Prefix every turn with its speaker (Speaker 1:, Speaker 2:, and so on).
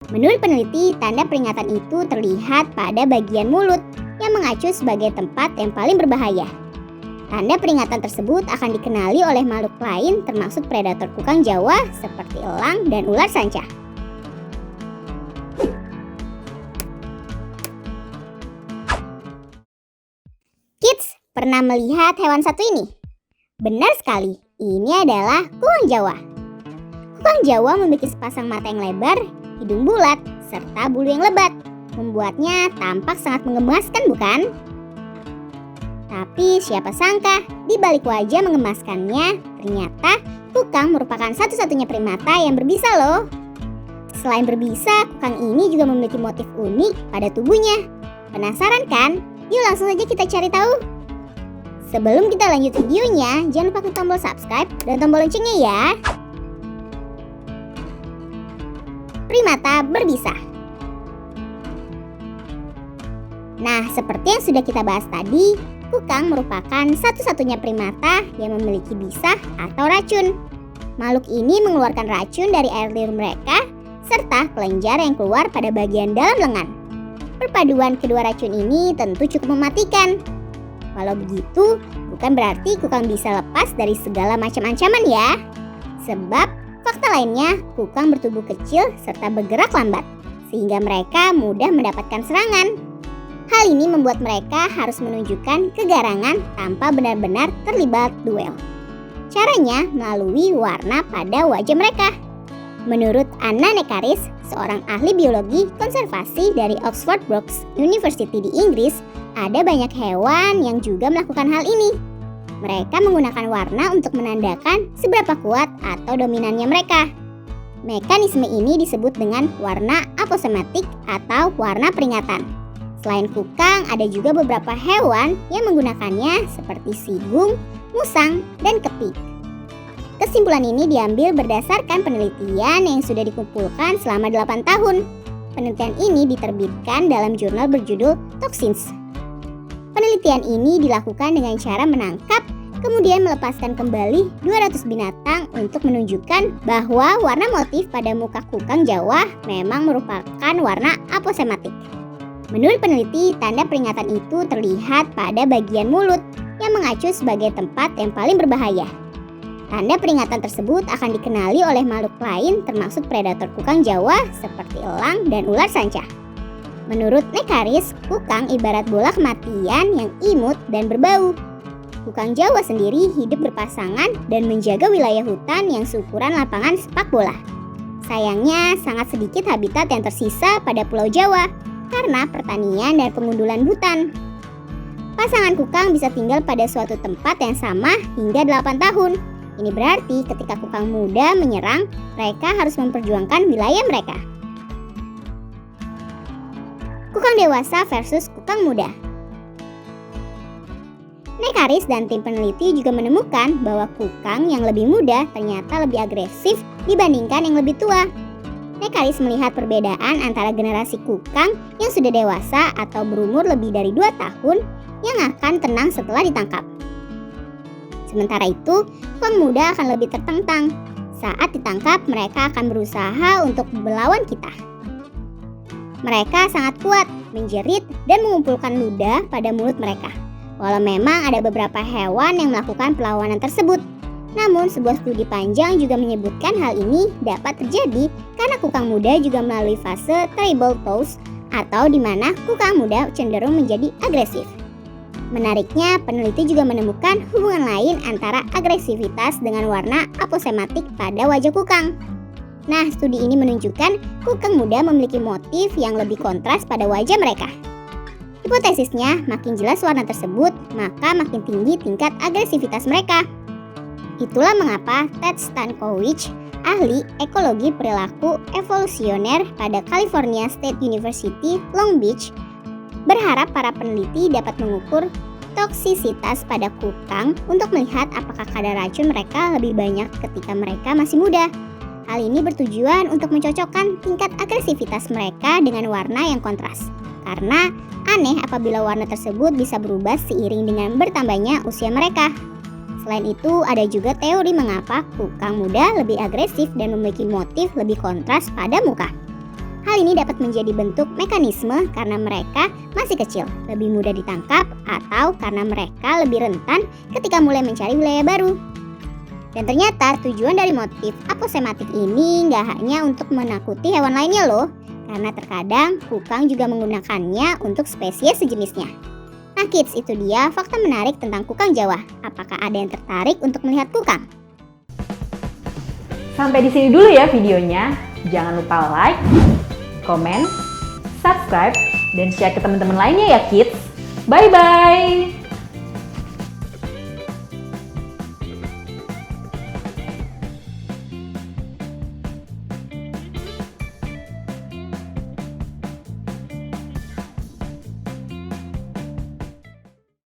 Speaker 1: Menurut peneliti, tanda peringatan itu terlihat pada bagian mulut yang mengacu sebagai tempat yang paling berbahaya. Tanda peringatan tersebut akan dikenali oleh makhluk lain termasuk predator kukang Jawa seperti elang dan ular sanca. Kids, pernah melihat hewan satu ini? Benar sekali, ini adalah kukang Jawa. Kukang Jawa memiliki sepasang mata yang lebar, hidung bulat, serta bulu yang lebat. Membuatnya tampak sangat menggemaskan, bukan? Tapi siapa sangka, di balik wajah mengemaskannya, ternyata kukang merupakan satu-satunya primata yang berbisa loh. Selain berbisa, kukang ini juga memiliki motif unik pada tubuhnya. Penasaran kan? Yuk langsung saja kita cari tahu. Sebelum kita lanjut videonya, jangan lupa klik tombol subscribe dan tombol loncengnya ya. Primata berbisa. Nah, seperti yang sudah kita bahas tadi, kukang merupakan satu-satunya primata yang memiliki bisa atau racun. Makhluk ini mengeluarkan racun dari air liur mereka, serta kelenjar yang keluar pada bagian dalam lengan. Perpaduan kedua racun ini tentu cukup mematikan. Walau begitu, bukan berarti kukang bisa lepas dari segala macam ancaman ya. Sebab fakta lainnya, kukang bertubuh kecil serta bergerak lambat, sehingga mereka mudah mendapatkan serangan. Hal ini membuat mereka harus menunjukkan kegarangan tanpa benar-benar terlibat duel. Caranya melalui warna pada wajah mereka. Menurut Anna Nekaris, seorang ahli biologi konservasi dari Oxford Brookes University di Inggris, ada banyak hewan yang juga melakukan hal ini. Mereka menggunakan warna untuk menandakan seberapa kuat atau dominannya mereka. Mekanisme ini disebut dengan warna aposematik atau warna peringatan. Selain kukang, ada juga beberapa hewan yang menggunakannya seperti sigung, musang, dan kepik. Kesimpulan ini diambil berdasarkan penelitian yang sudah dikumpulkan selama 8 tahun. Penelitian ini diterbitkan dalam jurnal berjudul Toxins. Penelitian ini dilakukan dengan cara menangkap, kemudian melepaskan kembali 200 binatang untuk menunjukkan bahwa warna motif pada muka kukang Jawa memang merupakan warna aposematik. Menurut peneliti, tanda peringatan itu terlihat pada bagian mulut yang mengacu sebagai tempat yang paling berbahaya. Tanda peringatan tersebut akan dikenali oleh makhluk lain termasuk predator kukang Jawa seperti elang dan ular sanca. Menurut Nekaris, kukang ibarat bola kematian yang imut dan berbau. Kukang Jawa sendiri hidup berpasangan dan menjaga wilayah hutan yang seukuran lapangan sepak bola. Sayangnya, sangat sedikit habitat yang tersisa pada Pulau Jawa karena pertanian dan pengundulan hutan. Pasangan kukang bisa tinggal pada suatu tempat yang sama hingga 8 tahun. Ini berarti ketika kukang muda menyerang, mereka harus memperjuangkan wilayah mereka. Kukang dewasa versus kukang muda. Nekaris dan tim peneliti juga menemukan bahwa kukang yang lebih muda ternyata lebih agresif dibandingkan yang lebih tua. Nekaris melihat perbedaan antara generasi kukang yang sudah dewasa atau berumur lebih dari 2 tahun yang akan tenang setelah ditangkap. Sementara itu, kukang muda akan lebih tertentang. Saat ditangkap, mereka akan berusaha untuk melawan kita. Mereka sangat kuat, menjerit, dan mengumpulkan ludah pada mulut mereka. Walau memang ada beberapa hewan yang melakukan perlawanan tersebut. Namun, sebuah studi panjang juga menyebutkan hal ini dapat terjadi karena kukang muda juga melalui fase tribal pause atau di mana kukang muda cenderung menjadi agresif. Menariknya, peneliti juga menemukan hubungan lain antara agresivitas dengan warna aposematik pada wajah kukang. Nah, studi ini menunjukkan kukang muda memiliki motif yang lebih kontras pada wajah mereka. Hipotesisnya, makin jelas warna tersebut, maka makin tinggi tingkat agresivitas mereka. Itulah mengapa Ted Stankovich, ahli ekologi perilaku evolusioner pada California State University, Long Beach, berharap para peneliti dapat mengukur toksisitas pada kukang untuk melihat apakah kadar racun mereka lebih banyak ketika mereka masih muda. Hal ini bertujuan untuk mencocokkan tingkat agresivitas mereka dengan warna yang kontras. Karena aneh apabila warna tersebut bisa berubah seiring dengan bertambahnya usia mereka. Selain itu, ada juga teori mengapa kukang muda lebih agresif dan memiliki motif lebih kontras pada muka. Hal ini dapat menjadi bentuk mekanisme karena mereka masih kecil, lebih mudah ditangkap, atau karena mereka lebih rentan ketika mulai mencari wilayah baru. Dan ternyata tujuan dari motif aposematik ini nggak hanya untuk menakuti hewan lainnya loh, karena terkadang kukang juga menggunakannya untuk spesies sejenisnya. Nah kids, itu dia fakta menarik tentang kukang Jawa. Apakah ada yang tertarik untuk melihat kukang?
Speaker 2: Sampai di sini dulu ya videonya. Jangan lupa like, komen, subscribe, dan share ke teman-teman lainnya ya kids. Bye-bye!